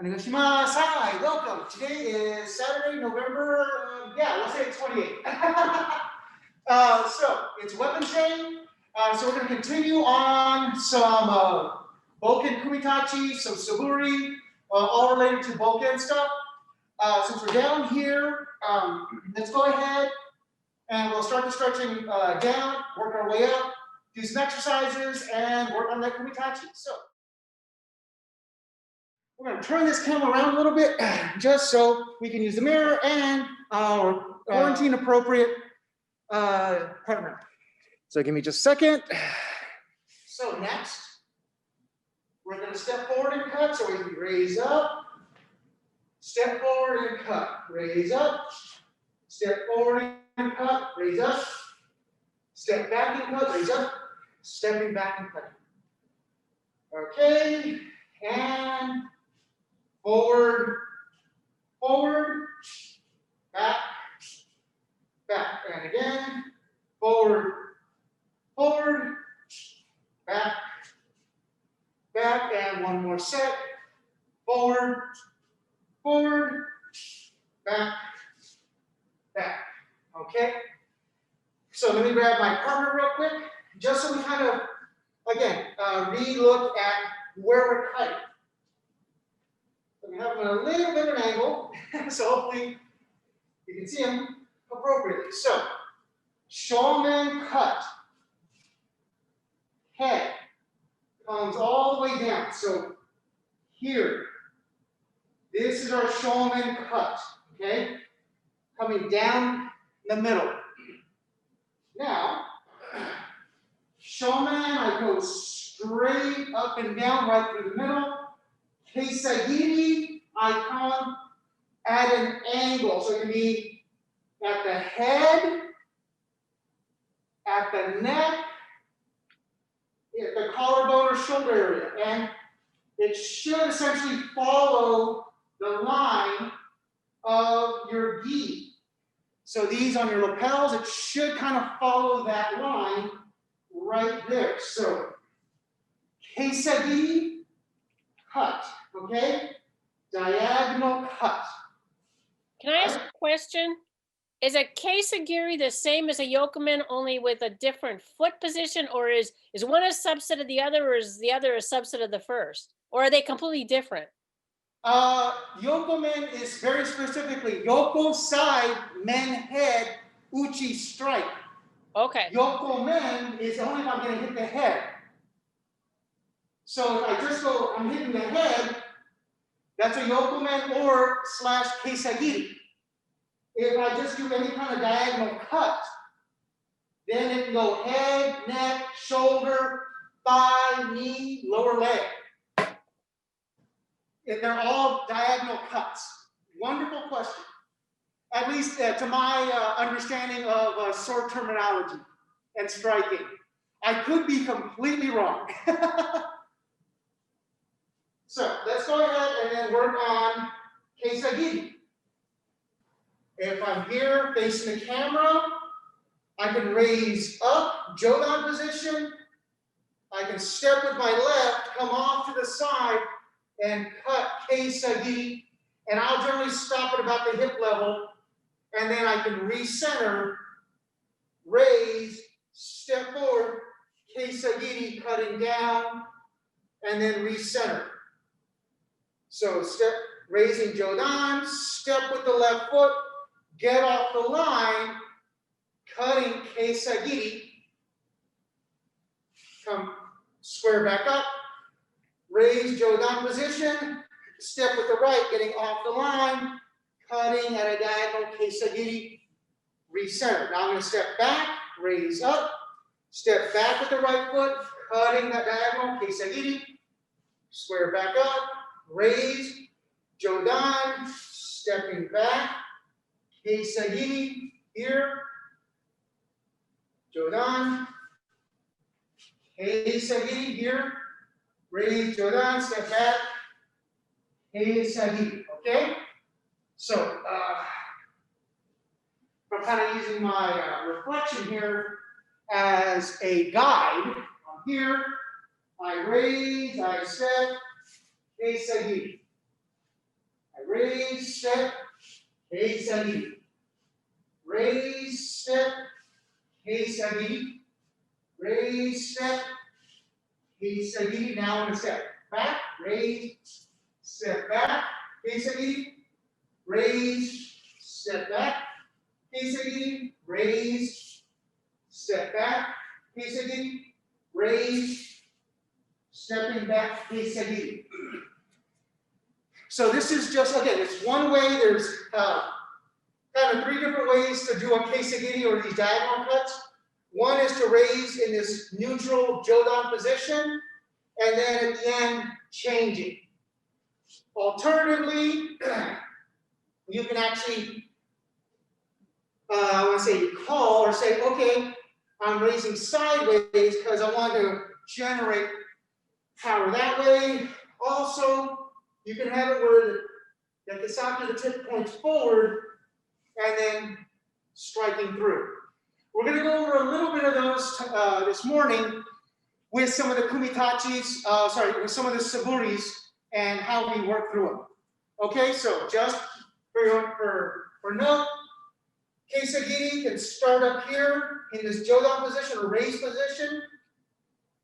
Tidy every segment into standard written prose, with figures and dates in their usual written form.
Onegaishimasu. Hi, welcome. Today is Saturday, November, we'll say it's 28. So it's weapons day. So we're going to continue on some bokken kumi tachi, some siburi, all related to bokken stuff. Since we're down here, let's go ahead and we'll start the stretching down, work our way up, do some exercises, and work on that kumi tachi. So we're going to turn this camera around a little bit just so we can use the mirror and our quarantine appropriate partner. So give me just a second. So next, we're going to step forward and cut. So we can raise up, step forward and cut, raise up, step forward and cut, raise up, step back and cut, raise up, stepping back and cut. Okay, and forward, forward, back, back, and again, forward, forward, back, back, and one more set, forward, forward, back, back, okay? So let me grab my partner real quick, just so we kind of, again, re-look at where we're cutting. We have them at a little bit of an angle, so hopefully you can see them appropriately. So, shomen cut. Head comes all the way down. So, here, this is our shomen cut, okay? Coming down the middle. Now, shomen, I go straight up and down right through the middle. Keisagiri, I come at an angle. So it can be at the head, at the neck, at the collarbone or shoulder area. And it should essentially follow the line of your gi. So these on your lapels, it should kind of follow that line right there. So keisagiri, cut. Okay? Diagonal cut. Can I ask a question? Is a kesagiri the same as a yokomen, only with a different foot position, or is one a subset of the other, or is the other a subset of the first? Or are they completely different? Yokomen is very specifically yoko side, men head, uchi strike. Okay. Yokomen is only if I'm going to hit the head. So if I just go, I'm hitting the head, that's a yokomen or slash keisagiri. If I just do any kind of diagonal cut, then it can go head, neck, shoulder, thigh, knee, lower leg. And they're all diagonal cuts. Wonderful question. At least to my understanding of sword terminology and striking. I could be completely wrong. So let's go ahead and then work on keisagiri. If I'm here facing the camera, I can raise up, jodan position. I can step with my left, come off to the side, and cut keisagiri. And I'll generally stop at about the hip level. And then I can recenter, raise, step forward, keisagiri, cutting down, and then recenter. So step, raising jodan, step with the left foot, get off the line, cutting keisagiri, come square back up, raise jodan position, step with the right, getting off the line, cutting at a diagonal keisagiri, recenter. Now I'm going to step back, raise up, step back with the right foot, cutting that diagonal keisagiri, square back up, raise, jodan, stepping back, keisagiri here, jodan, keisagiri here, raise, jodan, step back, keisagiri, okay? So, I'm kind of using my reflection here as a guide. I'm here, I raise, I step, keisagiri. raise, step, case agiri. Raise, step, case agiri. Raise, step, case agiri. Now I'm going to step back, raise, step back, case agiri. Raise, step back, case agiri. Raise, step back, case agiri. Raise, stepping back, case agiri. So this is just, again, it's one way. There's kind of three different ways to do a keisagiri or these diagonal cuts. One is to raise in this neutral jodan position, and then at the end, changing. Alternatively, you can actually, I want to say call or say, okay, I'm raising sideways because I want to generate power that way. Also, you can have it where the kisaki, the tip points forward, and then striking through. We're going to go over a little bit of those this morning with some of the kumi tachis, with some of the siburis and how we work through them. Okay, so just for note, keisagiri can start up here in this jodan position or raised position.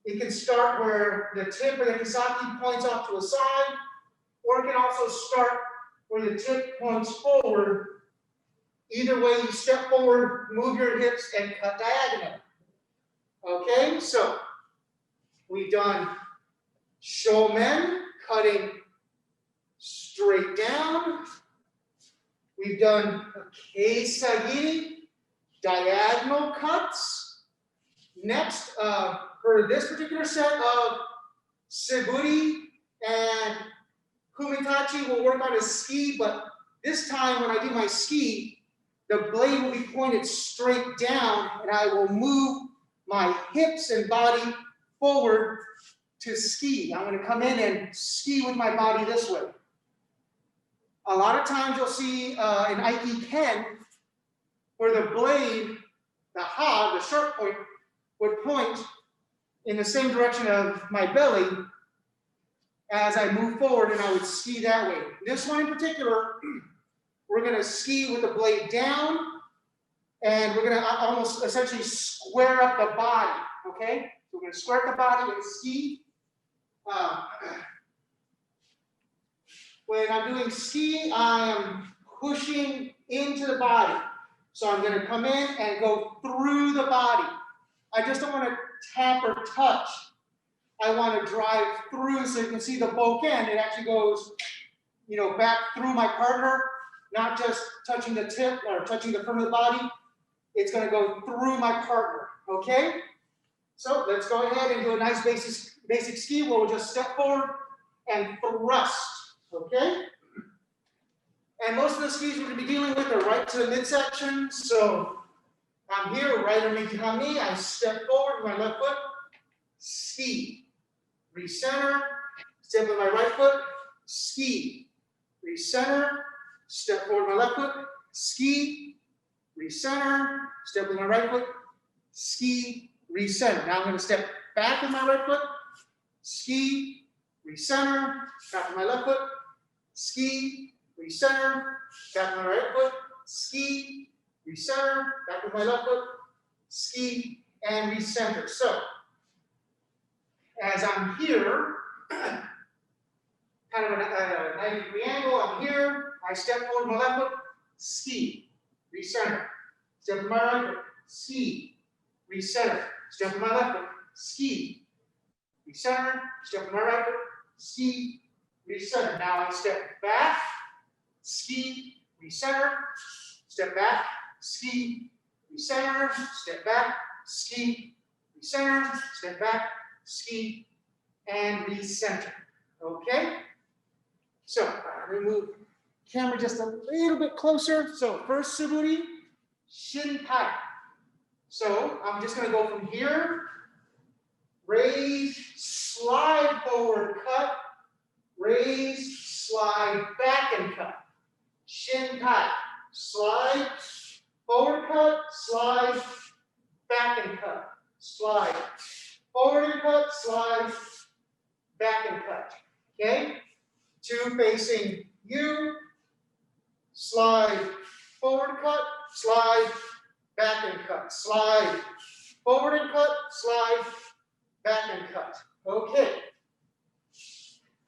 It can start where the tip of the kisaki points off to a side, or it can also start where the tip points forward. Either way, you step forward, move your hips, and cut diagonally. Okay, so we've done shomen, cutting straight down. We've done keisagiri, diagonal cuts. Next, for this particular set of siburi and kumitachi, we'll work on a ski, but this time when I do my ski, the blade will be pointed straight down, and I will move my hips and body forward to ski. I'm going to come in and ski with my body this way. A lot of times you'll see in Aiki Ken where the blade, the ha, the sharp point, would point in the same direction of my belly as I move forward, and I would ski that way. This one in particular, we're going to ski with the blade down, and we're going to almost essentially square up the body, okay? So we're going to square up the body and ski. When I'm doing ski, I am pushing into the body. So I'm going to come in and go through the body. I just don't want to tap or touch. I want to drive through, so you can see the bokken. It actually goes, back through my partner, not just touching the tip or touching the front of the body. It's going to go through my partner, okay? So let's go ahead and do a nice basic ski where we'll just step forward and thrust, okay? And most of the skis we're going to be dealing with are right to the midsection. So I'm here, right underneath me. I step forward with my left foot, ski, recenter, step with my right foot, ski, recenter, step forward with my left foot, ski, recenter, step with my right foot, ski, recenter. Now I'm going to step back with my right foot, ski, recenter, back with my left foot, ski, recenter, back with my right foot, ski, recenter, back with my left foot, ski, and recenter. So, as I'm here, kind of a 90-degree angle, I'm here, I step forward with my left foot, ski, recenter, step with my right foot, ski, recenter, step with my left foot, ski, recenter, step with my right foot, ski, recenter. Now I step back, ski, recenter, step back, ski, recenter, step back, ski, recenter, step back, ski, and recenter. Okay? So, let me move the camera just a little bit closer. So, first siburi, shin tai. So, I'm just going to go from here, raise, slide forward, cut, raise, slide back and cut. Shin tai. Slide, forward cut, slide, back and cut. Slide, forward and cut, slide, back and cut. Okay? Two facing you, slide, forward cut, slide, back and cut, slide, forward and cut, slide, back and cut. Okay.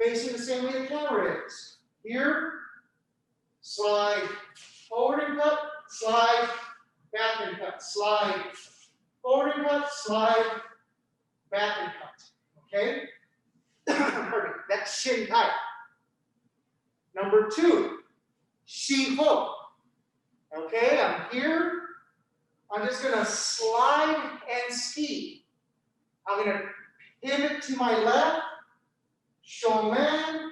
Facing the same way the camera is. Here, slide, forward and cut, slide, back and cut, slide, forward and cut, slide, back and cut. Okay? Pardon me. That's shin tai. Number 2, shi ho. Okay, I'm here. I'm just going to slide and ski. I'm going to pivot to my left, shomen,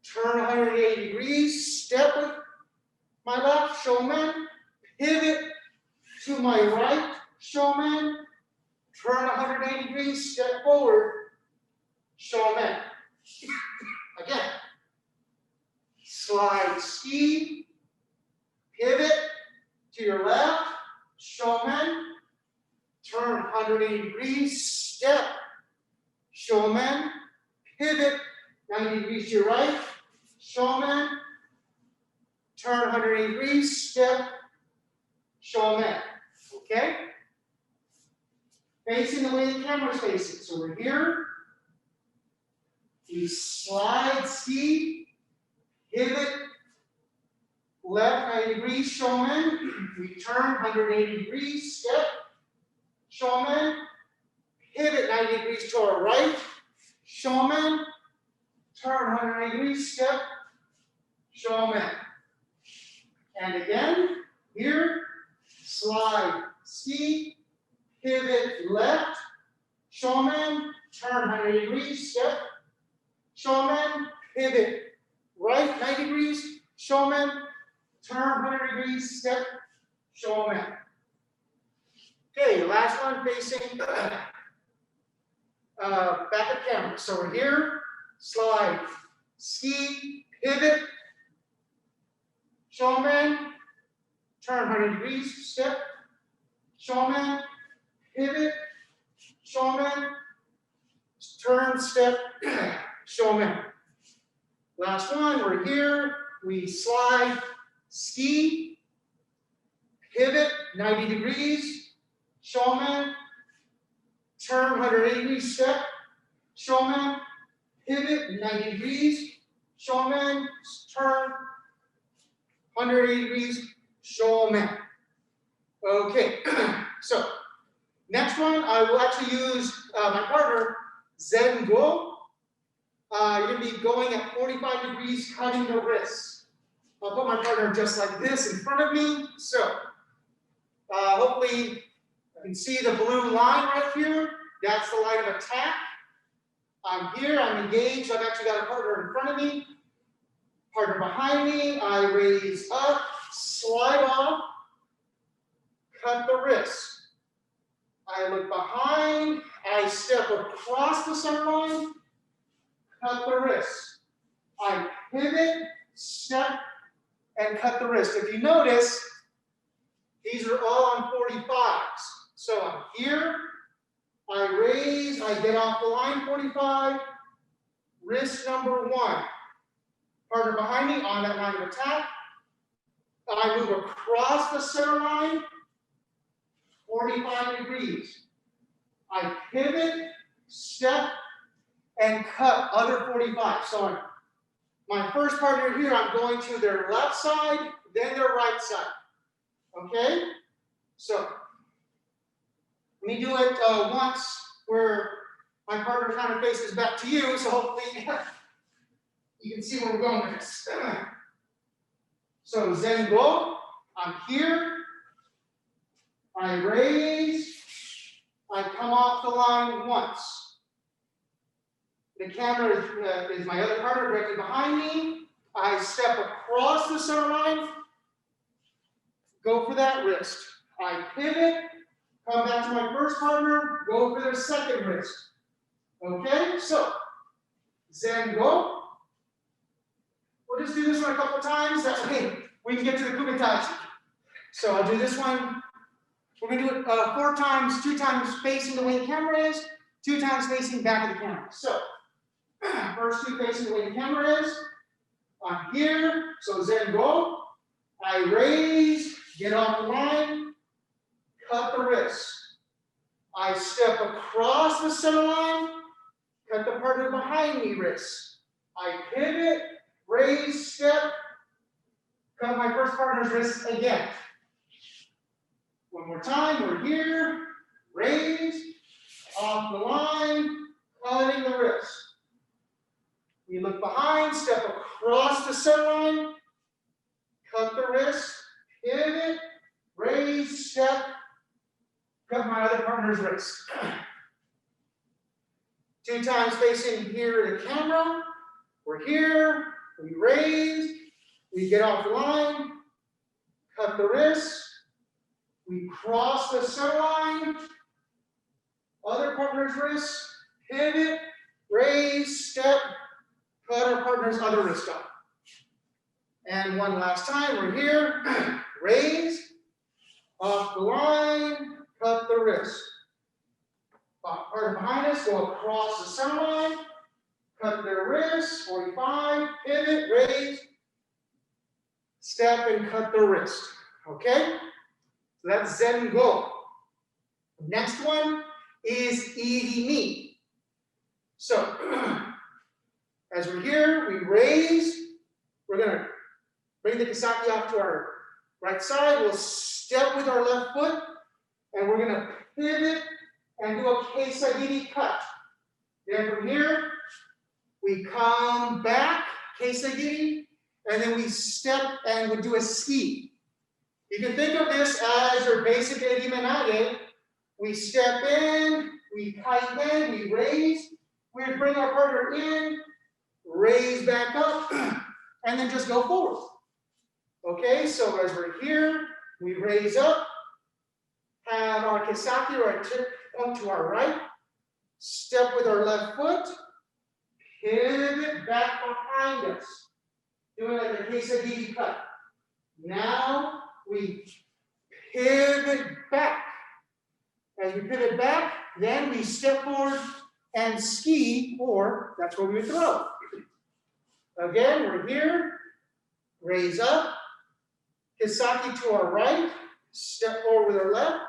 turn 180 degrees, step with my left, shomen, pivot to my right, shomen, turn 180 degrees, step forward, shomen. Again, slide, ski, pivot to your left, shomen, turn 180 degrees, step, shomen, pivot 90 degrees to your right, shomen, turn 180 degrees, step, shomen. Okay? Facing the way the camera's facing. So we're here. We slide, ski, pivot, left 90 degrees, shomen. We turn 180 degrees, step, shomen. Pivot 90 degrees to our right, shomen. Turn 180 degrees, step, shomen. And again, here, slide, ski, pivot left, shomen, turn 180 degrees, step, shomen, pivot right 90 degrees, shomen, turn 100 degrees, step, shomen. Okay, last one facing back of camera. So we're here, slide, ski, pivot, shomen, turn 100 degrees, step, shomen, pivot, shomen, turn, step, shomen. Last one, we're here, we slide, ski, pivot 90 degrees, shomen, turn 180 degrees, step, shomen, pivot 90 degrees, shomen, turn 180 degrees, shomen. Okay, so next one, I will actually use my partner, Zen Go. You're going to be going at 45 degrees, cutting the wrists. I'll put my partner just like this in front of me. So hopefully you can see the blue line right here. That's the line of attack. I'm here, I'm engaged. I've actually got a partner in front of me, partner behind me. I raise up, slide off, cut the wrist. I look behind, I step across the center line, cut the wrist. I pivot, step, and cut the wrist. If you notice, these are all on 45s. So I'm here, I raise, I get off the line 45, wrist number 1. Partner behind me on that line of attack. I move across the center line, 45 degrees. I pivot, step, and cut other 45. So my first partner here, I'm going to their left side, then their right side. Okay? So let me do it once where my partner kind of faces back to you, so hopefully you can see where we're going with this. So Zen Go, I'm here, I raise, I come off the line once. The camera is my other partner directly behind me. I step across the center line, go for that wrist. I pivot, come back to my first partner, go for their second wrist. Okay, so Zen Go. We'll just do this one a couple times. That way we can get to the kumi tachi. So I'll do this one. We're going to do it 4 times, 2 times facing the way the camera is, 2 times facing back of the camera. So first 2 facing the way the camera is. I'm here, so zen go. I raise, get off the line, cut the wrist. I step across the center line, cut the partner behind me wrist. I pivot, raise, step, cut my first partner's wrist again. One more time, we're here, raise, off the line, cutting the wrist. We look behind, step across the center line, cut the wrist, pivot, raise, step, cut my other partner's wrist. 2 times facing here in the camera. We're here, we raise, we get off the line, cut the wrist, we cross the center line, other partner's wrist, pivot, raise, step, cut our partner's other wrist off. And one last time, we're here, raise, off the line, cut the wrist. Partner behind us, go across the center line, cut their wrist, 45, pivot, raise, step, and cut the wrist. Okay? So that's Zen Go. Next one is Iri Mi. So, as we're here, we raise, we're going to bring the Kisaki off to our right side, we'll step with our left foot, and we're going to pivot and do a Keisagiri cut. Then from here, we come back, Keisagiri, and then we step and we do a ski. You can think of this as your basic Erime Nage. We step in, we kaiten, we raise, we bring our partner in, raise back up, and then just go forward. Okay, so as we're here, we raise up, have our Kisaki or our tip up to our right, step with our left foot, pivot back behind us, doing like a Keisagiri cut. Now we pivot back. As we pivot back, then we step forward and ski, or that's where we throw. Again, we're here, raise up, Kisaki to our right, step forward with our left,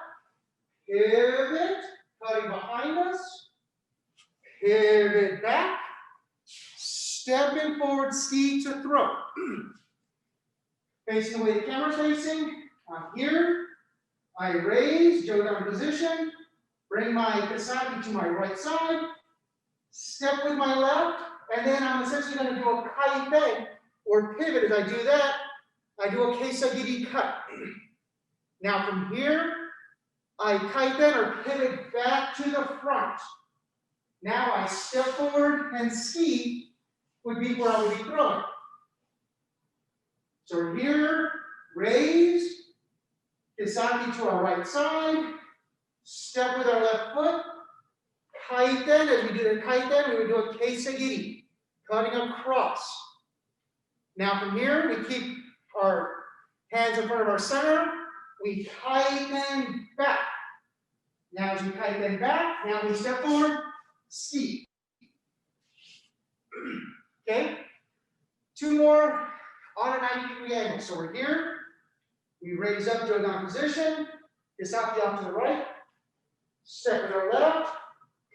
pivot, cutting behind us, pivot back, stepping forward, ski to throw. Facing the way the camera's facing, I'm here, I raise, go down position, bring my Kisaki to my right side, step with my left, and then I'm essentially going to do a kaiten, or pivot. As I do that, I do a Keisagiri cut. Now from here, I kaiten or pivot back to the front. Now I step forward and ski would be where I would be throwing. So we're here, raise, Kisaki to our right side, step with our left foot, kaiten. As we do the kaiten, we would do a Keisagiri, cutting across. Now from here, we keep our hands in front of our center, we kaiten back. Now as we kaiten back, now we step forward, ski. Okay? 2 more on a 90-degree angle. So we're here, we raise up to a down position, Kisaki off to the right, step with our left,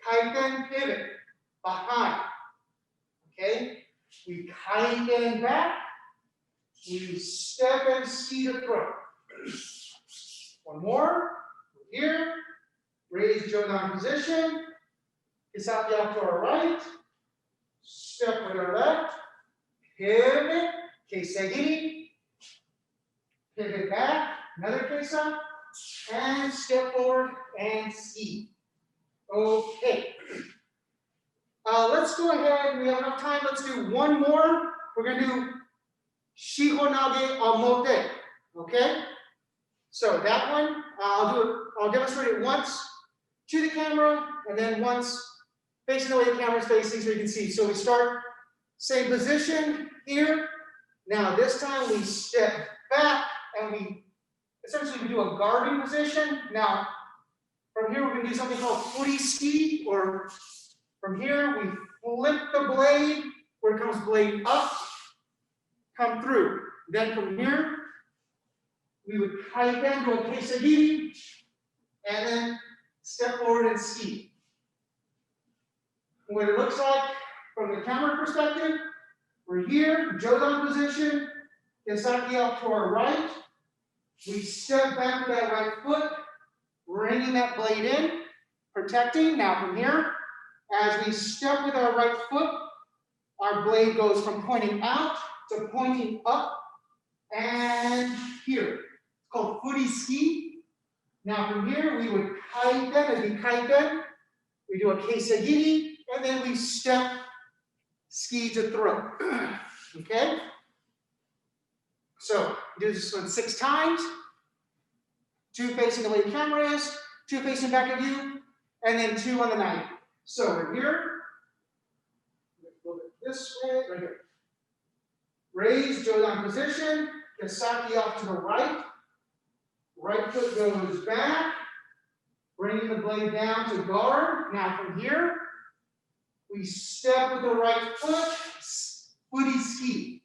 kaiten pivot, behind. Okay? We kaiten back, we step and ski to throw. One more, we're here, raise Jodan position, Kisaki off to our right, step with our left, pivot, Keisagiri, pivot back, another Keisa, and step forward and ski. Okay. Let's go ahead, we have enough time, let's do one more. We're going to do Shiho Nage Omote, okay? So that one, I'll demonstrate it once to the camera, and then once facing the way the camera's facing so you can see. So we start, same position here. Now this time we step back, and we essentially do a guarding position. Now, from here we're going to do something called furi ski, or from here we flip the blade, where it comes blade up, come through. Then from here, we would kite in to a quesadilla, and then step forward and ski. What it looks like from the camera perspective, we're here, Jodan position, Kisaki off to our right. We step back with that right foot, bringing that blade in, protecting. Now from here, as we step with our right foot, our blade goes from pointing out to pointing up and here. It's called footy ski. Now from here, we would kite them. As we kite them, we do a quesadilla, and then we step, ski to throw. Okay? So do this one 6 times. 2 facing the way the camera is, 2 facing back at you, and then 2 on the nage. So we're here. Move it this way, right here. Raise, Jodan position. Kisaki off to the right. Right foot goes back. Bringing the blade down to guard. Now from here, we step with the right foot, footy ski.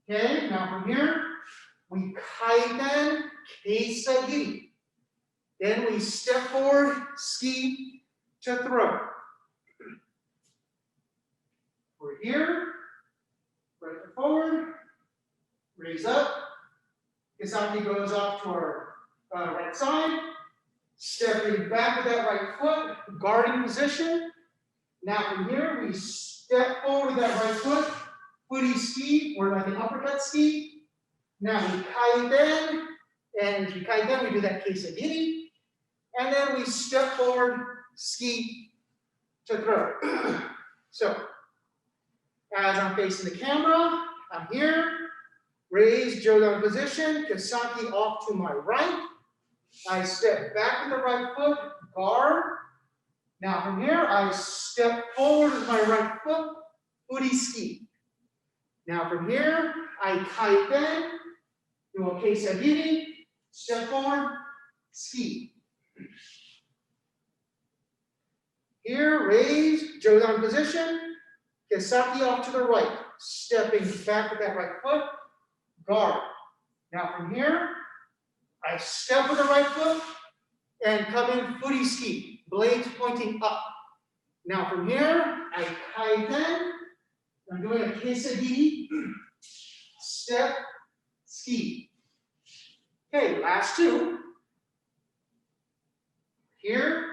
Okay, now from here, we kaiten, quesadilla. Then we step forward, ski to throw. We're here, right foot forward, raise up. Kisaki goes off to our right side. Stepping back with that right foot, guarding position. Now from here, we step forward with that right foot, footy ski, or like an uppercut ski. Now we kaiten, and if you kaiten, we do that quesadilla. And then we step forward, ski to throw. So, as I'm facing the camera, I'm here, raise, Jodan position, Kisaki off to my right. I step back with the right foot, guard. Now from here, I step forward with my right foot, footy ski. Now from here, I kaiten, do a quesadilla, step forward, ski. Here, raise, Jodan position, Kisaki off to the right, stepping back with that right foot, guard. Now from here, I step with the right foot and come in footy ski, blades pointing up. Now from here, I kaiten, I'm doing a quesadilla, step, ski. Okay, last 2. Here,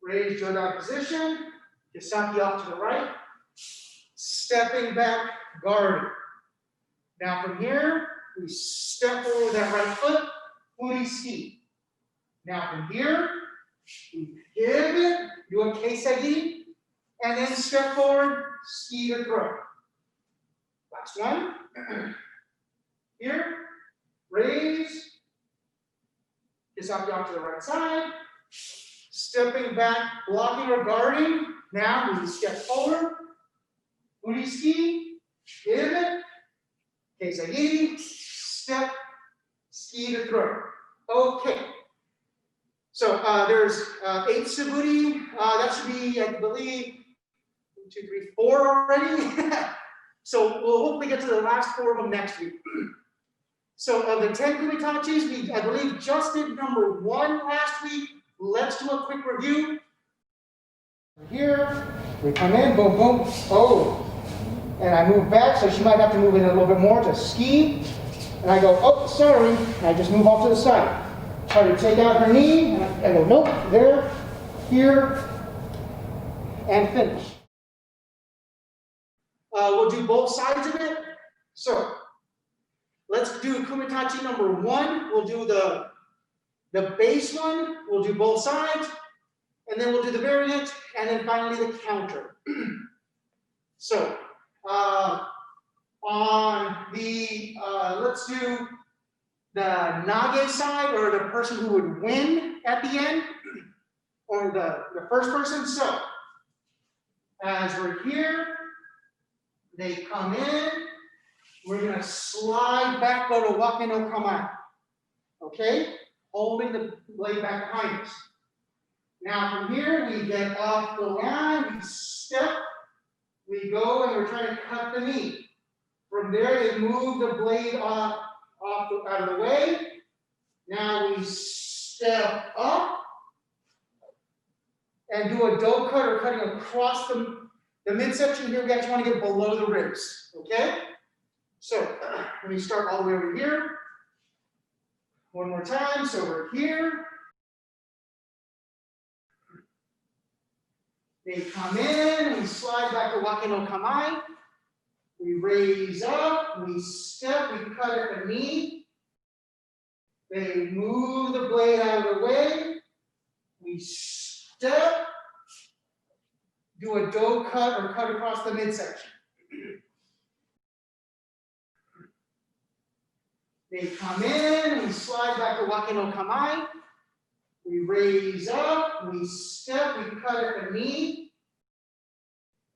raise, Jodan position, Kisaki off to the right, stepping back, guarding. Now from here, we step forward with that right foot, footy ski. Now from here, we pivot, do a quesadilla, and then step forward, ski to throw. Last one. Here, raise, Kisaki off to the right side, stepping back, blocking or guarding. Now we step forward, footy ski, pivot, quesadilla, step, ski to throw. Okay. So there's 8 siburi. That should be, I believe, 1, 2, 3, 4 already. So we'll hopefully get to the last 4 of them next week. So of the 10 kumi tachis, we, I believe, just did number 1 last week. Let's do a quick review. Here, we come in, boom, boom. Oh, and I move back, so she might have to move in a little bit more to ski. And I go, oh, sorry. And I just move off to the side. Try to take out her knee. And I go, nope, there, here, and finish. We'll do both sides of it. So, let's do kumitachi number 1. We'll do the base one. We'll do both sides. And then we'll do the variant. And then finally the counter. So, on the, let's do the nage side, or the person who would win at the end, or the first person. So, as we're here, they come in, we're gonna slide back, go to waken no kamae. Okay? Holding the blade back behind us. Now from here, we get off the line, we step, we go, and we're trying to cut the knee. From there, they move the blade out of the way. Now we step up and do a dough cut or cutting across the midsection here. We actually want to get below the ribs, okay? So let me start all the way over here. One more time, so we're here. They come in, we slide back to wake no kamae. We raise up, we step, we cut at the knee. They move the blade out of the way. We step, do a dough cut or cut across the midsection. They come in, we slide back to wake no kamae. We raise up, we step, we cut at the knee.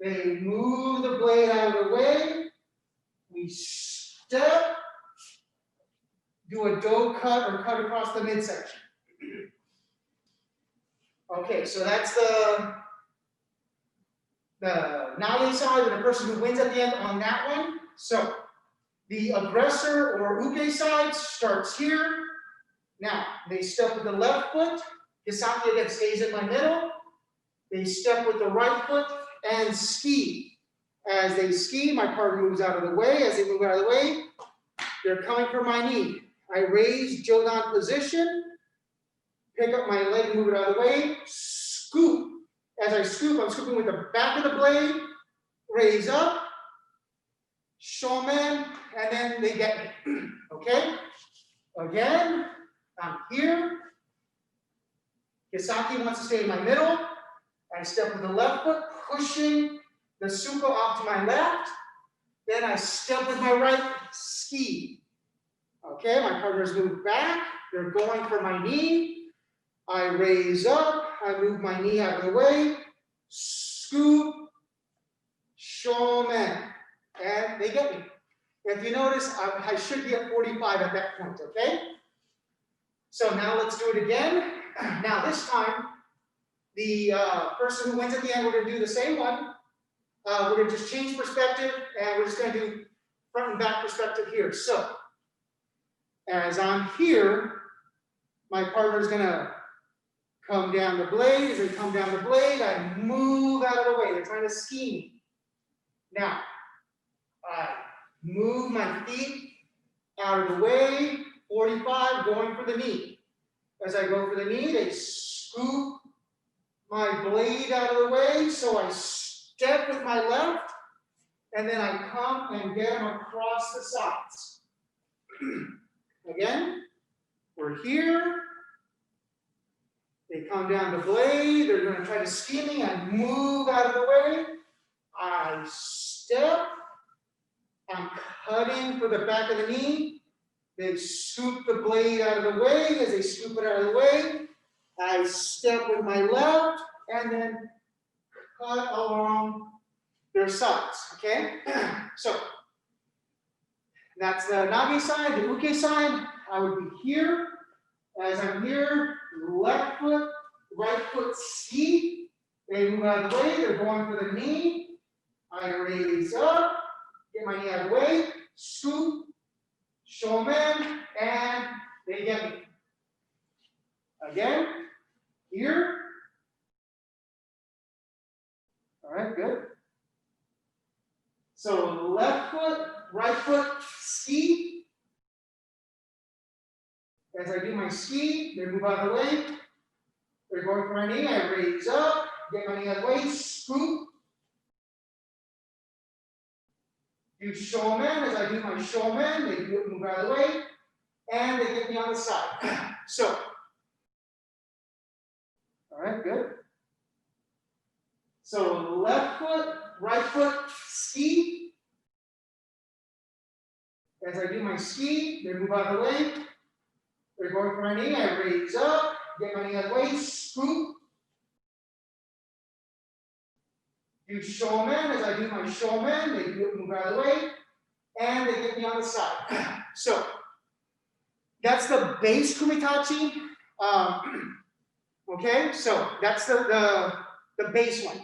They move the blade out of the way. We step, do a dough cut or cut across the midsection. Okay, so that's the nage side, or the person who wins at the end on that one. So the aggressor or uke side starts here. Now, they step with the left foot. Kisaki again stays in my middle. They step with the right foot and ski. As they ski, my partner moves out of the way. As they move out of the way, they're coming for my knee. I raise Jodan position, pick up my leg, move it out of the way, scoop. As I scoop, I'm scooping with the back of the blade, raise up, shomen, and then they get me. Okay? Again, I'm here. Kisaki wants to stay in my middle. I step with the left foot, pushing the suko off to my left. Then I step with my right, ski. Okay, my partners move back. They're going for my knee. I raise up. I move my knee out of the way. Scoop. Shomen. And they get me. If you notice, I should be at 45 at that point, okay? So now let's do it again. Now this time, the person who wins at the end, we're going to do the same one. We're going to just change perspective, and we're just going to do front and back perspective here. So, as I'm here, my partner's going to come down the blade. As they come down the blade, I move out of the way. They're trying to ski me. Now, I move my feet out of the way, 45, going for the knee. As I go for the knee, they scoop my blade out of the way, so I step with my left, and then I come and get them across the sides. Again, we're here. They come down the blade, they're going to try to ski me. I move out of the way. I step. I'm cutting for the back of the knee. They scoop the blade out of the way. As they scoop it out of the way, I step with my left and then cut along their sides, okay? So that's the nage side. The uke side, I would be here. As I'm here, left foot, right foot ski. They move out of the way. They're going for the knee. I raise up, get my knee out of the way, scoop, shomen, and they get me. Again, here. All right, good. So left foot, right foot, ski. As I do my ski, they move out of the way. They're going for my knee. I raise up, get my knee out of the way, scoop. Do shomen. As I do my shomen, they move out of the way, and they get me on the side. So, all right, good. So left foot, right foot, ski. As I do my ski, they move out of the way. They're going for my knee. I raise up, get my knee out of the way, scoop. Do shomen. As I do my shomen, they move out of the way, and they get me on the side. So that's the base kumitachi. Okay, so that's the base one.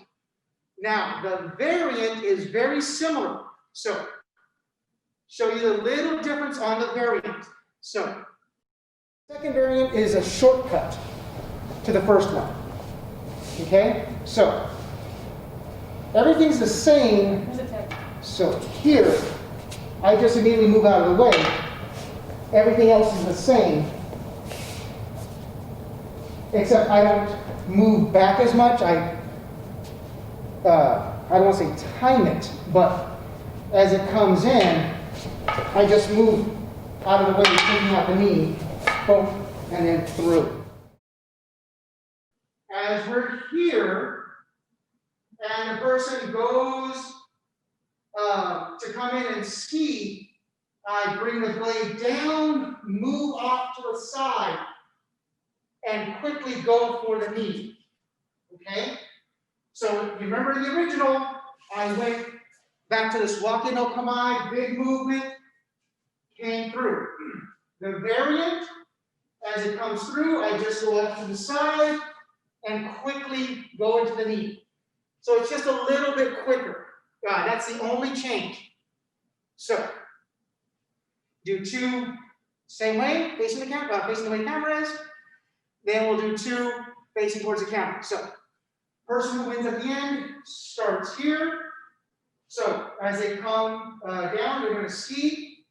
Now the variant is very similar. So show you the little difference on the variant. So, second variant is a shortcut to the first one. Okay? So, everything's the same. So here, I just immediately move out of the way. Everything else is the same. Except I don't move back as much. I don't want to say time it, but as it comes in, I just move out of the way, taking out the knee, boom, and then through. As we're here, and the person goes to come in and ski, I bring the blade down, move off to the side, and quickly go for the knee. Okay? So you remember the original, I went back to this walk-in okamai, big movement, came through. The variant, as it comes through, I just go off to the side and quickly go into the knee. So it's just a little bit quicker. That's the only change. So, do two, same way, facing the camera, facing the way the camera is. Then we'll do two facing towards the camera. So, person who wins at the end starts here. So, as they come down, they're going to ski.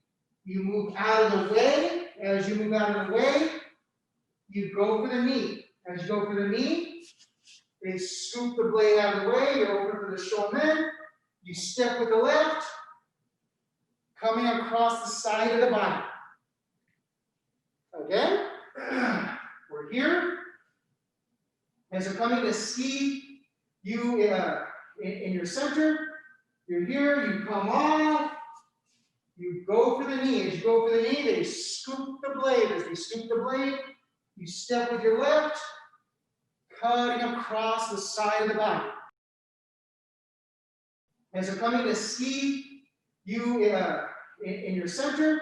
You move out of the way. As you move out of the way, you go for the knee. As you go for the knee, they scoop the blade out of the way. You're over for the shomen. You step with the left, coming across the side of the body. Again, we're here. As you're coming to ski, you in your center, you're here, you come off, you go for the knee. As you go for the knee, they scoop the blade. As they scoop the blade, you step with your left, cutting across the side of the body. As you're coming to ski, you in your center,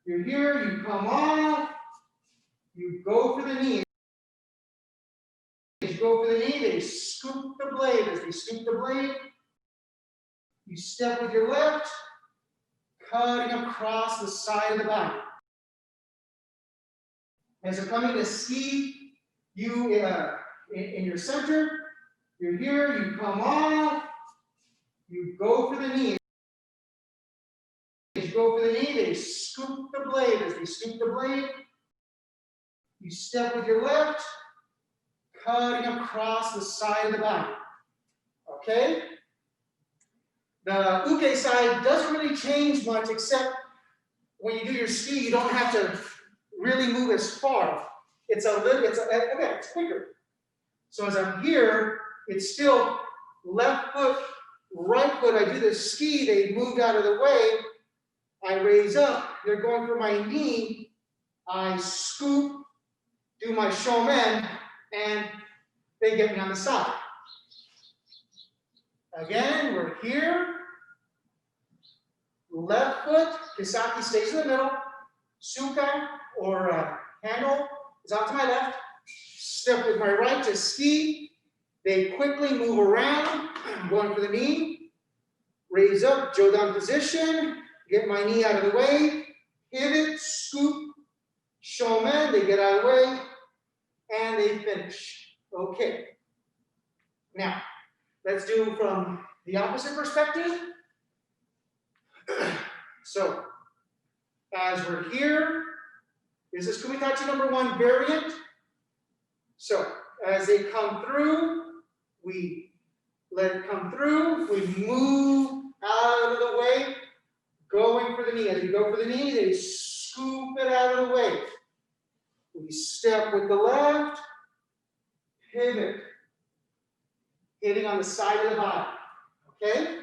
you're here, you come off, you go for the knee. As you go for the knee, they scoop the blade. As they scoop the blade, you step with your left, cutting across the side of the body. As you're coming to ski, you in your center, you're here, you come off, you go for the knee. As you go for the knee, they scoop the blade. As they scoop the blade, you step with your left, cutting across the side of the body. Okay? The uke side doesn't really change much, except when you do your ski, you don't have to really move as far. It's quicker. So as I'm here, it's still left foot, right foot. I do the ski, they moved out of the way. I raise up, they're going for my knee. I scoop, do my shomen, and they get me on the side. Again, we're here. Left foot, kisaki stays in the middle. Suka, or handle, is out to my left. Step with my right to ski. They quickly move around. I'm going for the knee. Raise up, jodan position. Get my knee out of the way. Pivot, scoop, shomen. They get out of the way. And they finish. Okay. Now, let's do from the opposite perspective. So, as we're here, this is kumi tachi number 1 variant. So, as they come through, we let it come through. We move out of the way, going for the knee. As we go for the knee, they scoop it out of the way. We step with the left, pivot, hitting on the side of the body. Okay?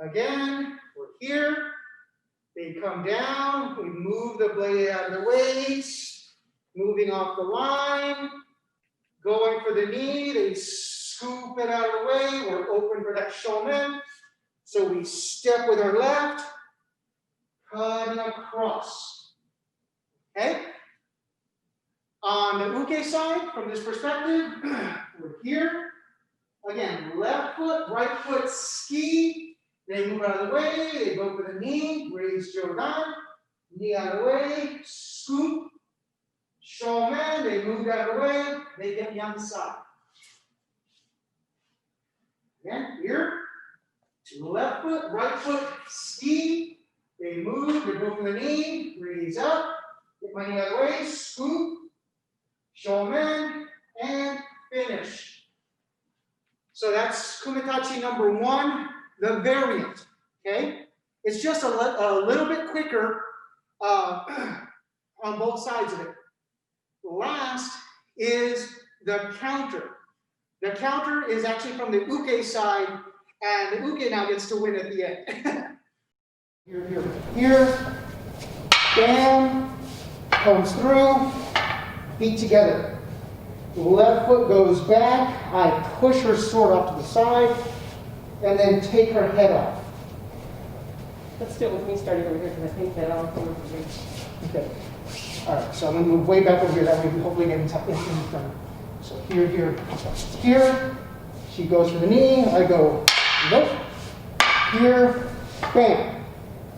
Again, we're here. They come down. We move the blade out of the way, moving off the line, going for the knee. They scoop it out of the way. We're open for that shomen. So we step with our left, cutting across. Okay? On the uke side, from this perspective, we're here. Again, left foot, right foot, ski. They move out of the way, they go for the knee, raise Jodan, knee out of the way, scoop, shomen, they move out of the way, they get me on the side. Again, here, to the left foot, right foot, ski, they move, they go for the knee, raise up, get my knee out of the way, scoop, shomen, and finish. So that's kumitachi number 1, the variant, okay? It's just a little bit quicker on both sides of it. Last is the counter. The counter is actually from the uke side, and the uke now gets to win at the end. Here, bam, comes through, feet together. Left foot goes back, I push her sword off to the side, and then take her head off. Let's do it with me starting over here because I think that I'll come over here. Okay. All right, so I'm going to move way back over here. That way we hopefully get in front. So here, here, here. She goes for the knee. I go, nope. Here, bam.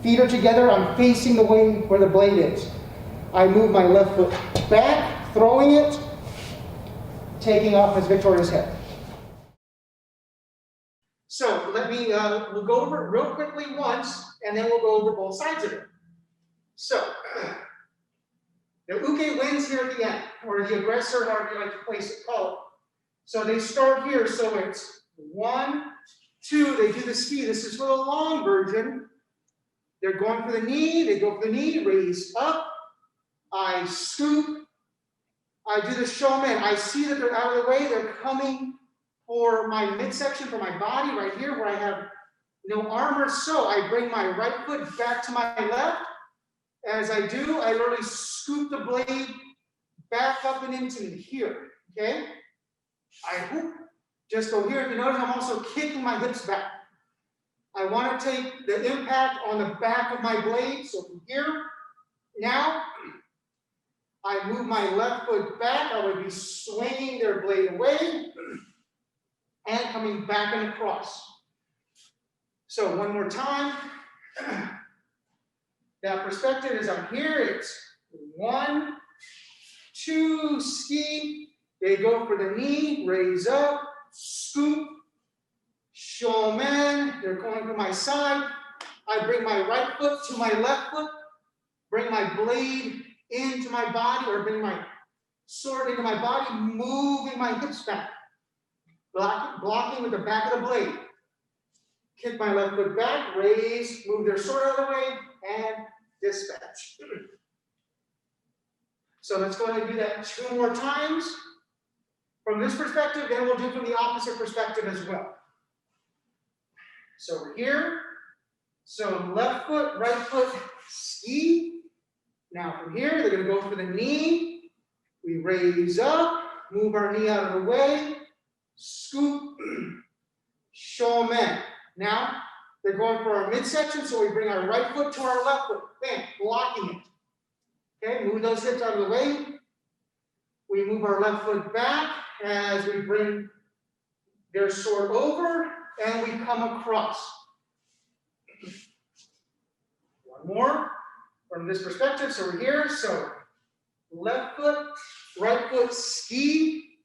Feet are together. I'm facing the way where the blade is. I move my left foot back, throwing it, taking off Miss Victoria's head. So let me, we'll go over it real quickly once, and then we'll go over both sides of it. So, the uke wins here at the end, or the aggressor, however you like to place it, call it. So they start here, so it's 1, 2, they do the ski. This is for the long version. They're going for the knee, they go for the knee, raise up, I scoop, I do the shomen. I see that they're out of the way, they're coming for my midsection, for my body right here where I have no armor. So I bring my right foot back to my left. As I do, I literally scoop the blade back up and into here, okay? I whoop, just go here. If you notice, I'm also kicking my hips back. I want to take the impact on the back of my blade. So from here, now, I move my left foot back. I would be swinging their blade away and coming back and across. So one more time. That perspective is I'm here. It's 1, 2, ski. They go for the knee, raise up, scoop, shomen. They're going to my side. I bring my right foot to my left foot, bring my blade into my body, or bring my sword into my body, moving my hips back, blocking with the back of the blade. Kick my left foot back, raise, move their sword out of the way, and dispatch. So let's go ahead and do that 2 more times. From this perspective, then we'll do from the opposite perspective as well. So we're here. So left foot, right foot, ski. Now from here, they're going to go for the knee. We raise up, move our knee out of the way, scoop, shomen. Now, they're going for our midsection, so we bring our right foot to our left foot, bam, blocking it. Okay, move those hips out of the way. We move our left foot back as we bring their sword over, and we come across. One more from this perspective, so we're here, so left foot, right foot, ski.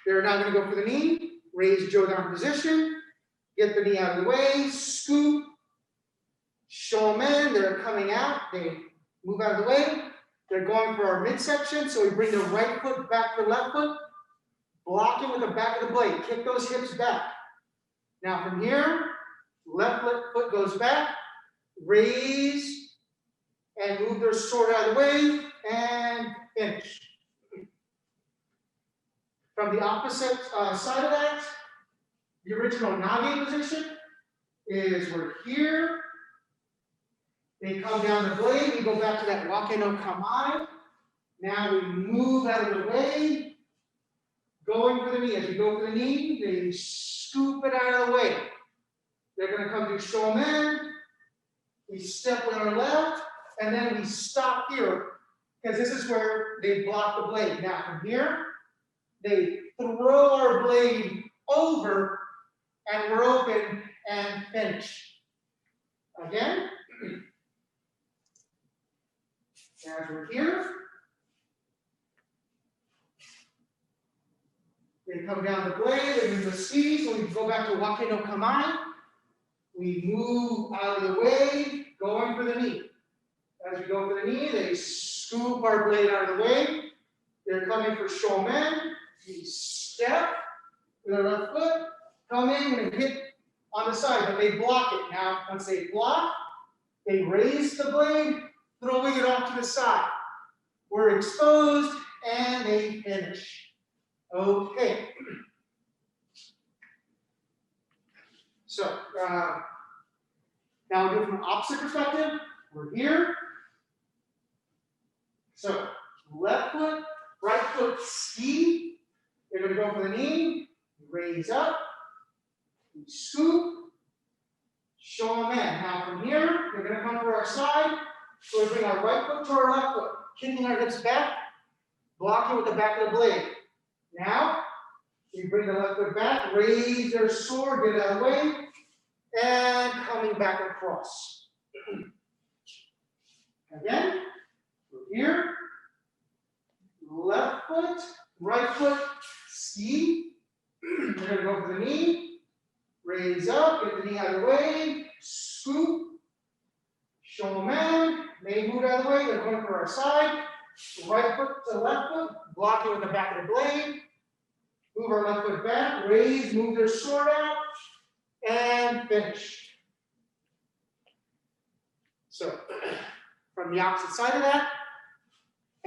They're now going to go for the knee, raise Jodan position. Get the knee out of the way, scoop, shomen, they're coming out, they move out of the way, they're going for our midsection, so we bring the right foot back to the left foot, blocking with the back of the blade, kick those hips back. Now from here, left foot goes back, raise, and move their sword out of the way, and finish. From the opposite side of that, the original nage position is we're here. They come down the blade. We go back to that wake no kamae. Now we move out of the way. Going for the knee. As we go for the knee, they scoop it out of the way. They're going to come to shomen. We step with our left, and then we stop here because this is where they block the blade. Now from here, they throw our blade over, and we're open and finish. Again. As we're here. They come down the blade, they move the ski, so we go back to wake no kamae. We move out of the way, going for the knee. As we go for the knee, they scoop our blade out of the way. They're coming for shomen. We step with our left foot, come in and hit on the side, but they block it. Now, once they block, they raise the blade, throwing it off to the side. We're exposed, and they finish. Okay. So, now we'll do it from an opposite perspective. We're here. So, left foot, right foot, ski. They're going to go for the knee, raise up, we scoop, show them in. Now from here, they're going to come to our side. So we bring our right foot to our left foot, kicking our hips back, blocking with the back of the blade. Now, we bring the left foot back, raise their sword, get it out of the way, and coming back across. Again, we're here, left foot, right foot, ski. We're going to go for the knee, raise up, get the knee out of the way, scoop, show them in, they move out of the way, they're going for our side, right foot to left foot, block it with the back of the blade, move our left foot back, raise, move their sword out, and finish. So, from the opposite side of that,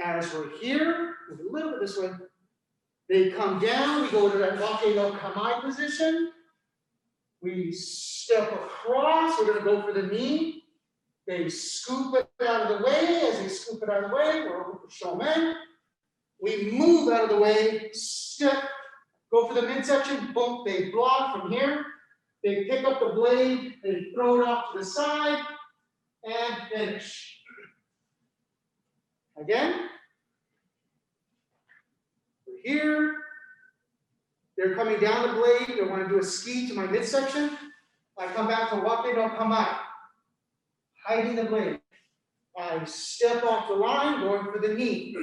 as we're here, move a little bit this way, they come down, we go to that wake no kamae position, we step across, we're going to go for the knee, they scoop it out of the way, as they scoop it out of the way, we're over for shomen, we move out of the way, step, go for the midsection, boom, they block from here, they pick up the blade, they throw it off to the side, and finish. Again, we're here, they're coming down the blade, they want to do a ski to my midsection, I come back to wake no kamae, hiding the blade. I step off the line, going for the knee.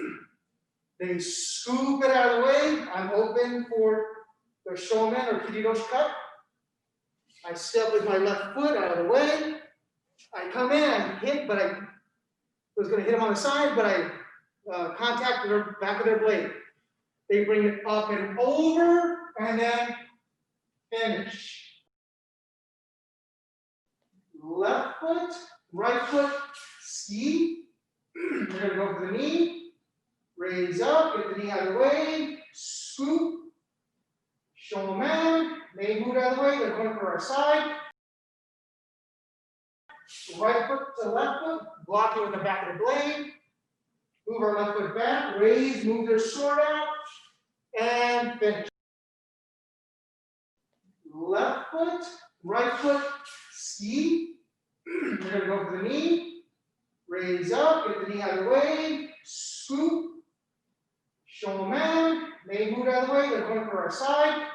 They scoop it out of the way, I'm open for the shomen or kiridoshi cut. I step with my left foot out of the way, I come in, I hit, but I was going to hit them on the side, but I contacted the back of their blade. They bring it up and over, and then finish. Left foot, right foot, ski. We're going to go for the knee, raise up, get the knee out of the way, scoop, show them in, they move out of the way, they're going for our side. Right foot to left foot, block it with the back of the blade, move our left foot back, raise, move their sword out, and finish. Left foot, right foot, ski. We're going to go for the knee, raise up, get the knee out of the way, scoop, show them in, they move out of the way, they're going for our side.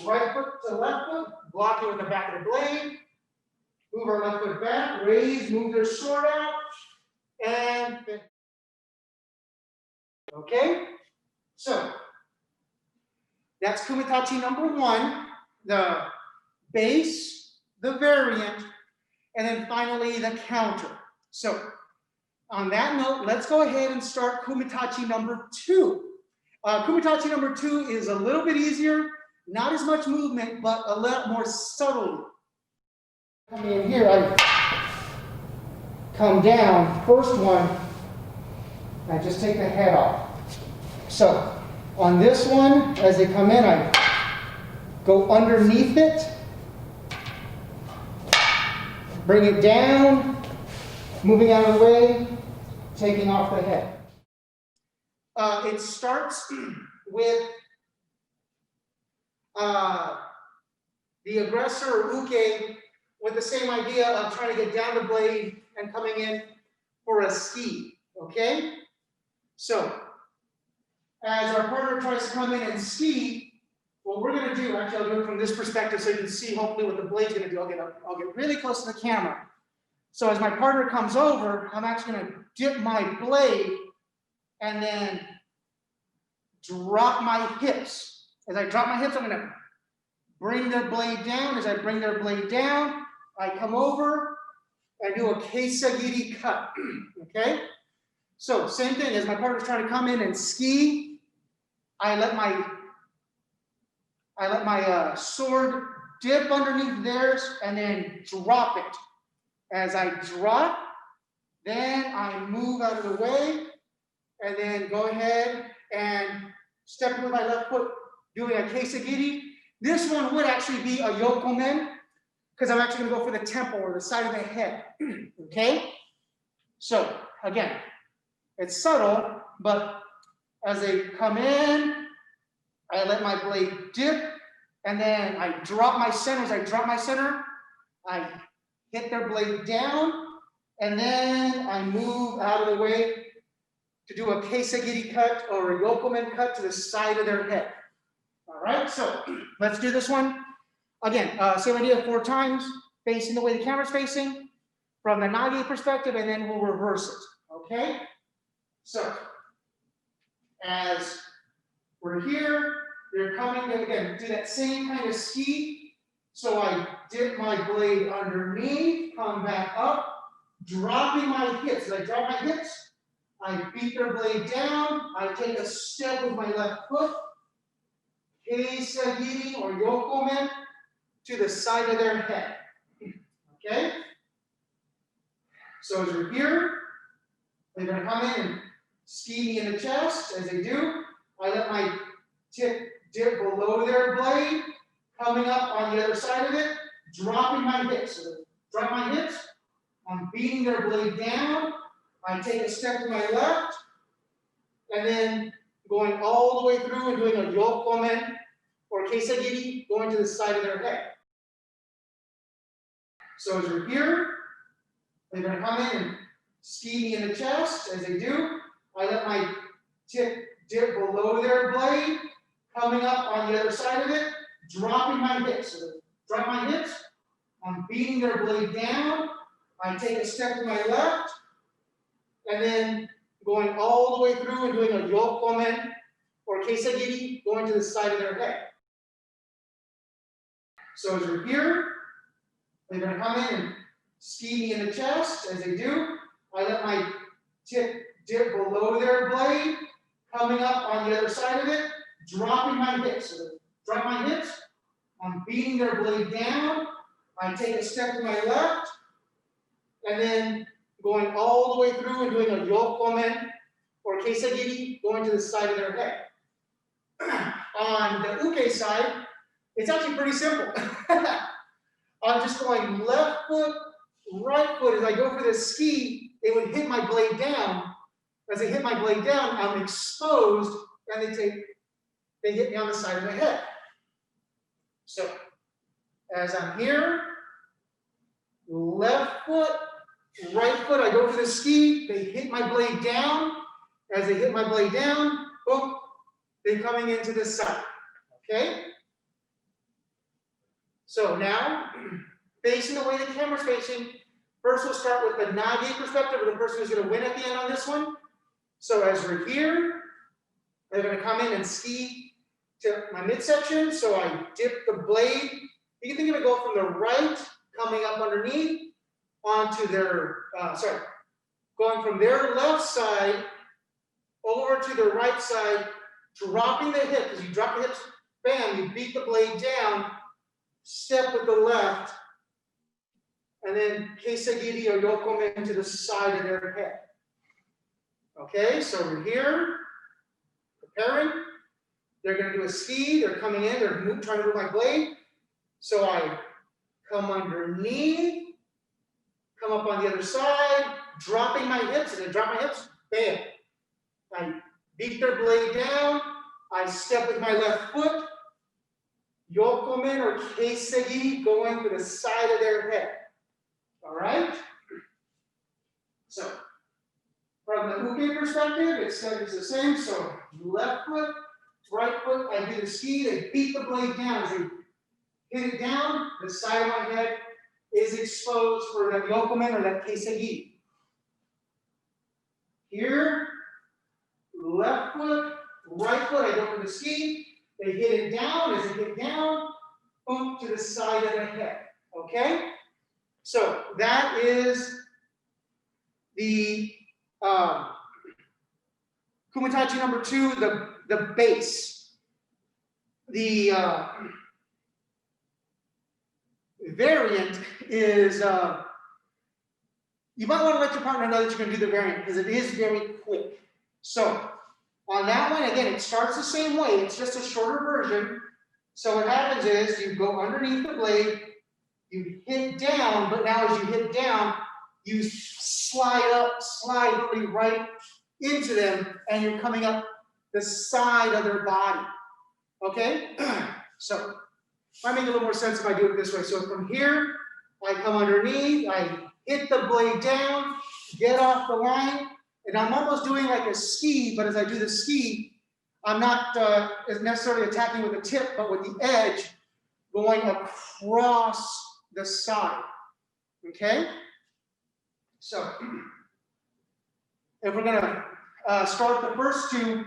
Right foot to left foot, block it with the back of the blade, move our left foot back, raise, move their sword out, and finish. Okay? So, that's kumitachi number 1, the base, the variant, and then finally the counter. So, on that note, let's go ahead and start kumitachi number 2. Kumitachi number 2 is a little bit easier, not as much movement, but a lot more subtle. Coming in here, I come down, first one, I just take the head off. So, on this one, as they come in, I go underneath it, bring it down, moving out of the way, taking off the head. It starts with the aggressor or uke with the same idea of trying to get down the blade and coming in for a ski, okay? So, as our partner tries to come in and ski, what we're gonna do, actually, I'll do it from this perspective so you can see hopefully what the blade's gonna do. I'll get really close to the camera. So as my partner comes over, I'm actually gonna dip my blade and then drop my hips. As I drop my hips, I'm gonna bring their blade down. As I bring their blade down, I come over and do a keisagiri cut, okay? So same thing, as my partner's trying to come in and ski, I let my sword dip underneath theirs and then drop it. As I drop, then I move out of the way and then go ahead and step with my left foot, doing a keisagiri. This one would actually be a yokomen, because I'm actually gonna go for the temple or the side of the head, okay? So again, it's subtle, but as they come in, I let my blade dip, and then I drop my center. As I drop my center, I hit their blade down, and then I move out of the way to do a keisagiri cut or a yokomen cut to the side of their head. All right, so let's do this one. Again, same idea 4 times, facing the way the camera's facing, from the nage perspective, and then we'll reverse it, okay? So, as we're here, they're coming, again, do that same kind of ski. So I dip my blade underneath, come back up, dropping my hips. As I drop my hips, I beat their blade down, I take a step with my left foot, keisagiri or yokomen, to the side of their head, okay? So as we're here, they're gonna come in and ski me in the chest. As they do, I let my tip dip below their blade, coming up on the other side of it, dropping my hips. So drop my hips, I'm beating their blade down, I take a step to my left, and then going all the way through and doing a yokomen or keisagiri, going to the side of their head. So as we're here, they're going to come in and ski me in the chest. As they do, I let my tip dip below their blade, coming up on the other side of it, dropping my hips. So drop my hips, I'm beating their blade down, I take a step to my left, and then going all the way through and doing a yokomen or keisagiri, going to the side of their head. So as we're here, they're going to come in and ski me in the chest. As they do, I let my tip dip below their blade, coming up on the other side of it, dropping my hips. So drop my hips, I'm beating their blade down, I take a step to my left, and then going all the way through and doing a yokomen or keisagiri, going to the side of their head. On the uke side, it's actually pretty simple. I'm just going left foot, right foot. As I go for the ski, it would hit my blade down. As they hit my blade down, I'm exposed, and they hit me on the side of the head. So, as I'm here, left foot, right foot, I go for the ski, they hit my blade down. As they hit my blade down, boom, they're coming into this side, okay? So now, facing the way the camera's facing, first we'll start with the nage perspective, or the person who's gonna win at the end on this one. So as we're here, they're gonna come in and ski to my midsection, so I dip the blade. You can think of it go from the right, coming up underneath, onto their, going from their left side over to the right side, dropping the hip. As you drop the hips, bam, you beat the blade down, step with the left, and then keisagiri or yokomen to the side of their head. Okay, so we're here, preparing. They're going to do a ski. They're coming in. They're trying to move my blade. So I come underneath, come up on the other side, dropping my hips. And then drop my hips, bam. I beat their blade down. I step with my left foot. Yokomen or keisagiri, going to the side of their head. All right? So, from the uke perspective, it's the same. So, left foot, right foot, I do the ski, they beat the blade down. As they hit it down, the side of my head is exposed for that yokomen or that keisagi. Here, left foot, right foot, I go for the ski, they hit it down. As they hit down, boom, to the side of the head, okay? So that is the kumitachi number 2, the base. The variant is, you might want to let your partner know that you're going to do the variant because it is very quick. So on that one, again, it starts the same way. It's just a shorter version. So what happens is you go underneath the blade, you hit down, but now as you hit down, you slide up, slide really right into them, and you're coming up the side of their body. Okay? So might make a little more sense if I do it this way. So from here, I come underneath, I hit the blade down, get off the line, and I'm almost doing like a ski, but as I do the ski, I'm not necessarily attacking with the tip, but with the edge going across the side. Okay? So, if we're going to start the first two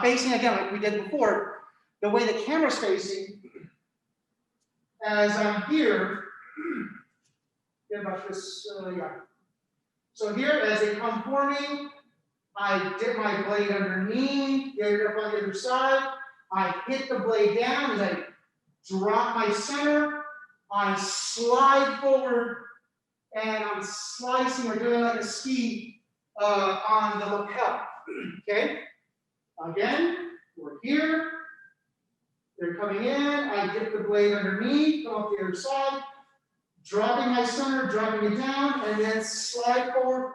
facing again like we did before, the way the camera's facing, as I'm here, get about this, yeah. So here, as they come for me, I dip my blade underneath, get it up on the other side, I hit the blade down, as I drop my center, I slide forward, and I'm slicing or doing like a ski on the lapel, okay? Again, we're here, they're coming in, I dip the blade underneath, come up the other side, dropping my center, dropping it down, and then slide forward,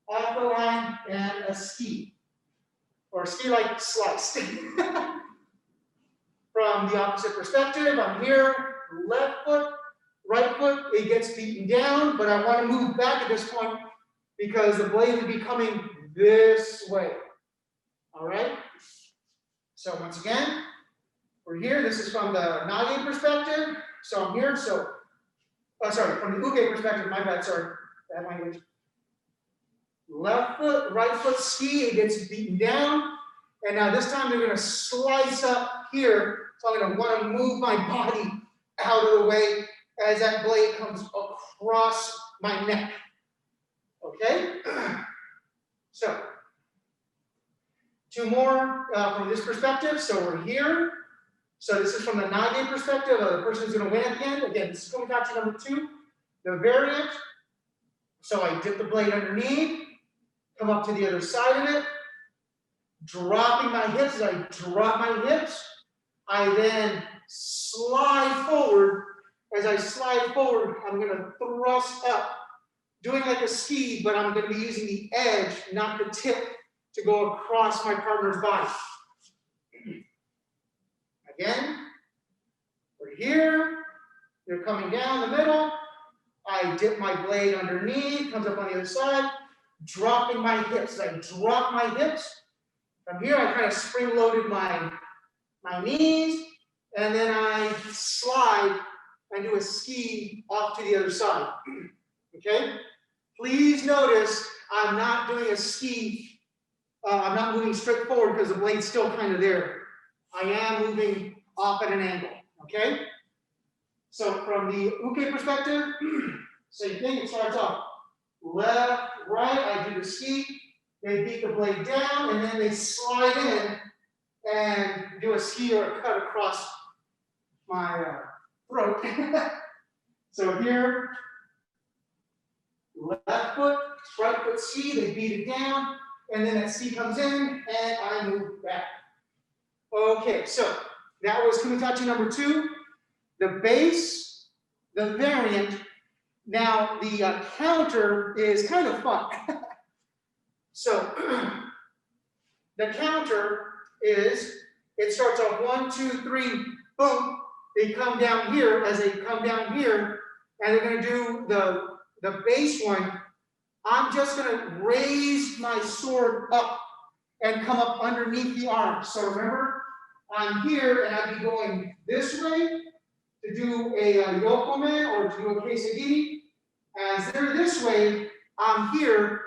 off the line, and a ski. Or ski like sliced. From the opposite perspective, I'm here, left foot, right foot, it gets beaten down, but I want to move back at this point because the blade would be coming this way. All right? So once again, we're here. This is from the nage perspective. So I'm here. So, sorry, from the uke perspective, my bad, sorry, bad language. Left foot, right foot ski, it gets beaten down. And now this time they're going to slice up here. So I'm going to want to move my body out of the way as that blade comes across my neck. Okay? So, two more from this perspective. So we're here. So this is from the nage perspective of the person who's going to win at the end. Again, this is kumitachi number 2, the variant. So I dip the blade underneath, come up to the other side of it, dropping my hips. As I drop my hips, I then slide forward. As I slide forward, I'm going to thrust up, doing like a ski, but I'm going to be using the edge, not the tip, to go across my partner's body. Again, we're here, they're coming down the middle, I dip my blade underneath, comes up on the other side, dropping my hips. As I drop my hips, from here I kind of spring-loaded my knees, and then I slide and do a ski off to the other side. Okay? Please notice I'm not doing a ski, I'm not moving straight forward because the blade's still kind of there. I am moving off at an angle, okay? So from the uke perspective, same thing, it starts off left, right, I do the ski, they beat the blade down, and then they slide in and do a ski or a cut across my throat. So here, left foot, right foot ski, they beat it down, and then that ski comes in, and I move back. Okay, so that was kumitachi number 2. The base, the variant. Now the counter is kind of fun. So the counter is, it starts off 1, 2, 3, boom. They come down here. As they come down here, and they're going to do the base one. I'm just going to raise my sword up and come up underneath the arm. So remember, I'm here and I'd be going this way to do a yokomen or to do a kesagiri. As they're this way, I'm here.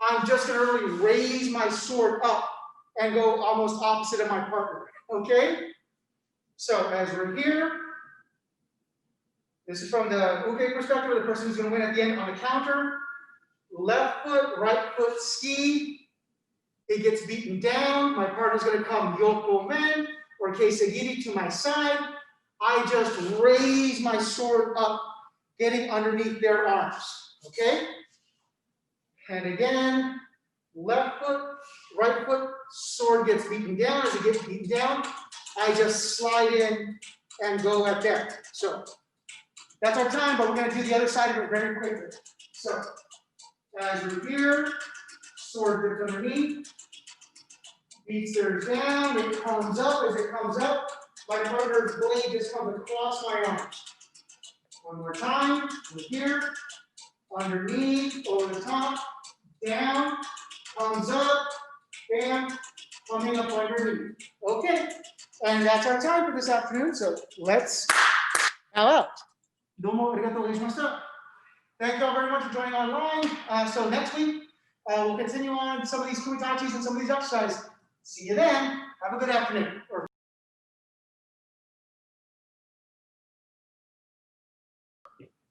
I'm just going to really raise my sword up and go almost opposite of my partner. Okay? So as we're here, this is from the uke perspective, the person who's going to win at the end on the counter. Left foot, right foot, ski. It gets beaten down. My partner's going to come yoko men or kesagiri to my side. I just raise my sword up, getting underneath their arms. Okay? And again, left foot, right foot, sword gets beaten down. As it gets beaten down, I just slide in and go at that. So that's our time, but we're going to do the other side of it very quickly. So as we're here, sword gripped underneath, beats theirs down, it comes up. As it comes up, my partner's blade just comes across my arms. One more time, we're here, underneath, over the top, down, comes up, bam, coming up underneath. Okay, and that's our time for this afternoon, so let's bow out. Domo arigatou gozaimasu. Thank you all very much for joining online. So next week, we'll continue on some of these kumi tachis and some of these exercises. See you then. Have a good afternoon.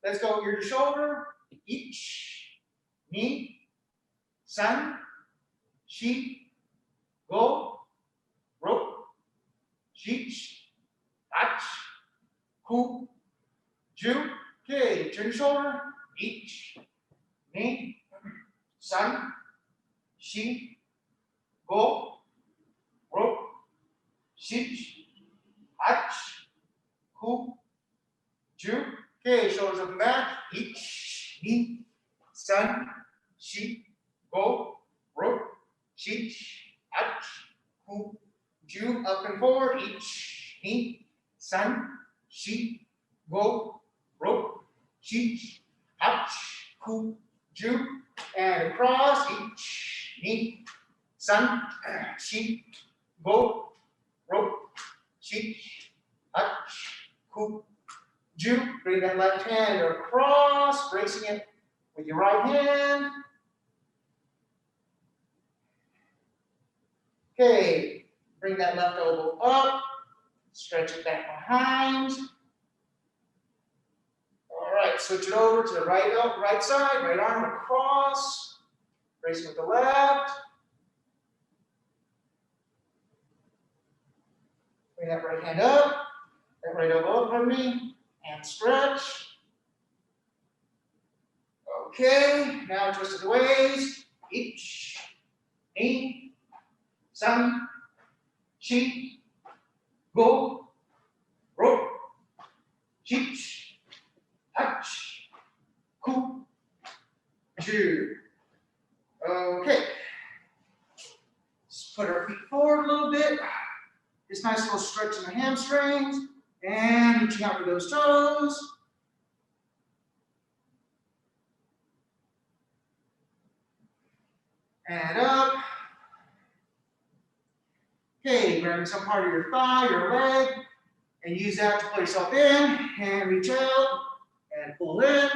Let's go ear to shoulder. Ich, ni, san, shi, go, ro, jich, ach, ku, ju. Okay, turn your shoulder. Ich, ni, san, shi, go, ro, jich, ach, ku, ju. Okay, shoulders up and back. Ich, ni, san, shi, go, ro, jich, ach, ku, ju. Up and forward. Ich, ni, san, shi, go, ro, jich, ach, ku, ju. And across. Ich, ni, san, shi, go, ro, jich, ach, ku, ju. Bring that left hand across, bracing it with your right hand. Okay, bring that left elbow up, stretch it back behind. All right, switch it over to the right side, right arm across, bracing with the left. Bring that right hand up, that right elbow up from me, and stretch. Okay, now twist of the waist. Ich, ni, san, shi, go, ro, jich, ach, ku, ju. Okay. Let's put our feet forward a little bit. This nice little stretch in the hamstrings. And reaching out for those toes. And up. Okay, grabbing some part of your thigh, your leg, and use that to pull yourself in, and reach out, and pull in.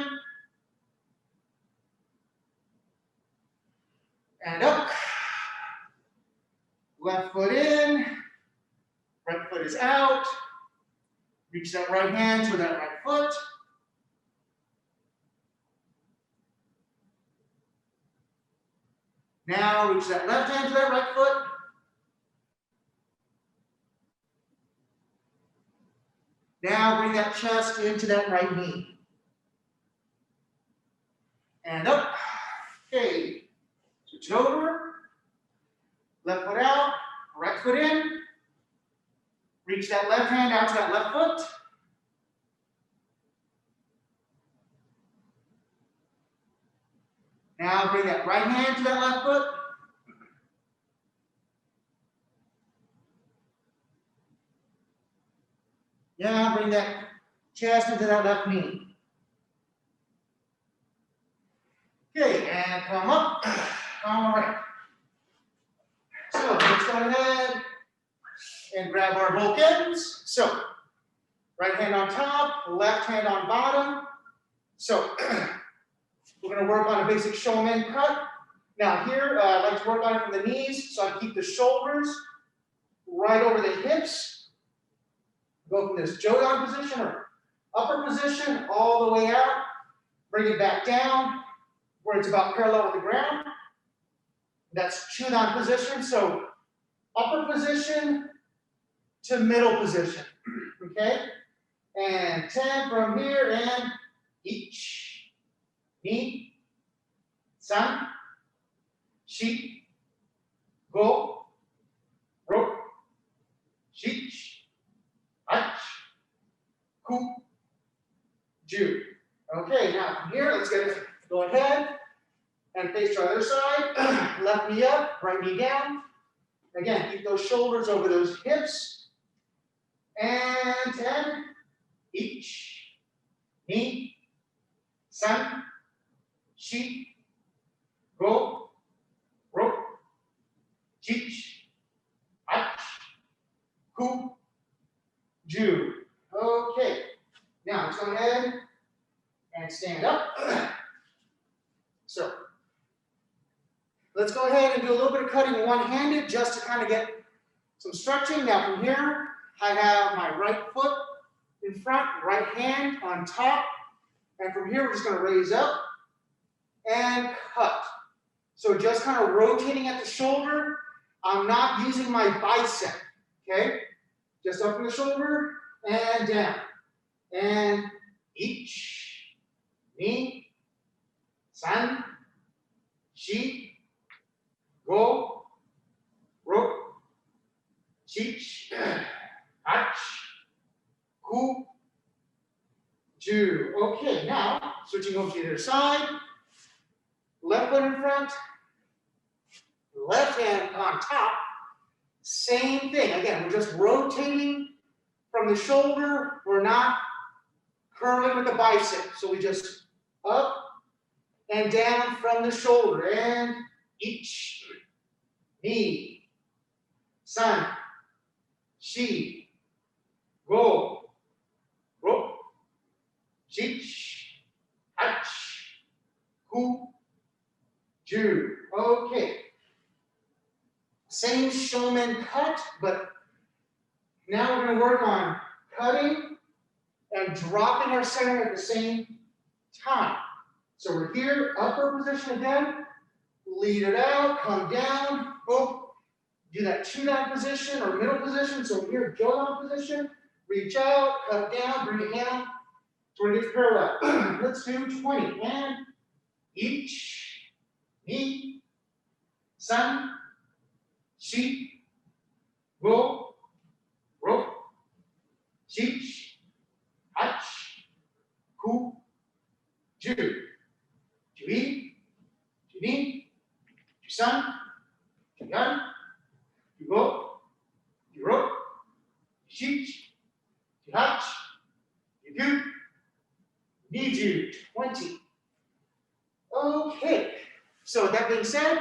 And up. Left foot in, right foot is out. Reach that right hand to that right foot. Now reach that left hand to that right foot. Now bring that chest into that right knee. And up. Okay. Switch it over. Left foot out, right foot in. Reach that left hand out to that left foot. Now bring that right hand to that left foot. Now bring that chest into that left knee. Okay, and come up. All right. So let's go ahead and grab our bokkens. So, right hand on top, left hand on bottom. So, we're going to work on a basic shomen cut. Now here, I like to work on it from the knees, so I keep the shoulders right over the hips. Go from this jodan position or upper position all the way out. Bring it back down where it's about parallel with the ground. That's chudan position. So upper position to middle position. Okay? And 10 from here and each, ni, san, shi, go, ro, shich, ach, ku, ju. Okay, now from here, let's get it. Go ahead and face to the other side. Left knee up, right knee down. Again, keep those shoulders over those hips. And 10, each, ni, san, shi, go, ro, chich, ach, ku, ju. Okay, now let's go ahead and stand up. So, let's go ahead and do a little bit of cutting one-handed just to kind of get some stretching. Now from here, I have my right foot in front, right hand on top. And from here, we're just going to raise up and cut. So just kind of rotating at the shoulder. I'm not using my bicep, okay? Just up from the shoulder and down. And each, ni, san, shi, go, ro, chich, ach, ku, ju. Okay, now switching over to the other side. Left foot in front, left hand on top. Same thing. Again, we're just rotating from the shoulder. We're not curling with the bicep. So we just up and down from the shoulder. And each, ni, san, shi, go, ro, chich, ach, ku, ju. Okay. Same shomen cut, but now we're going to work on cutting and dropping our center at the same time. So we're here, upper position again, lead it out, come down, boom. Do that chudan position or middle position. So here, jodan position, reach out, cut down, bring it down. So we're going to parallel. Let's do 20. And each, ni, san, shi, go, ro, chich, ach, ku, ju. Ju-i, ju-ni, ju-san, ju-yan, ju-go, ju-ro, ju-chich, ju-hach, ju-ju, ni-ju. 20. Okay, so that being said,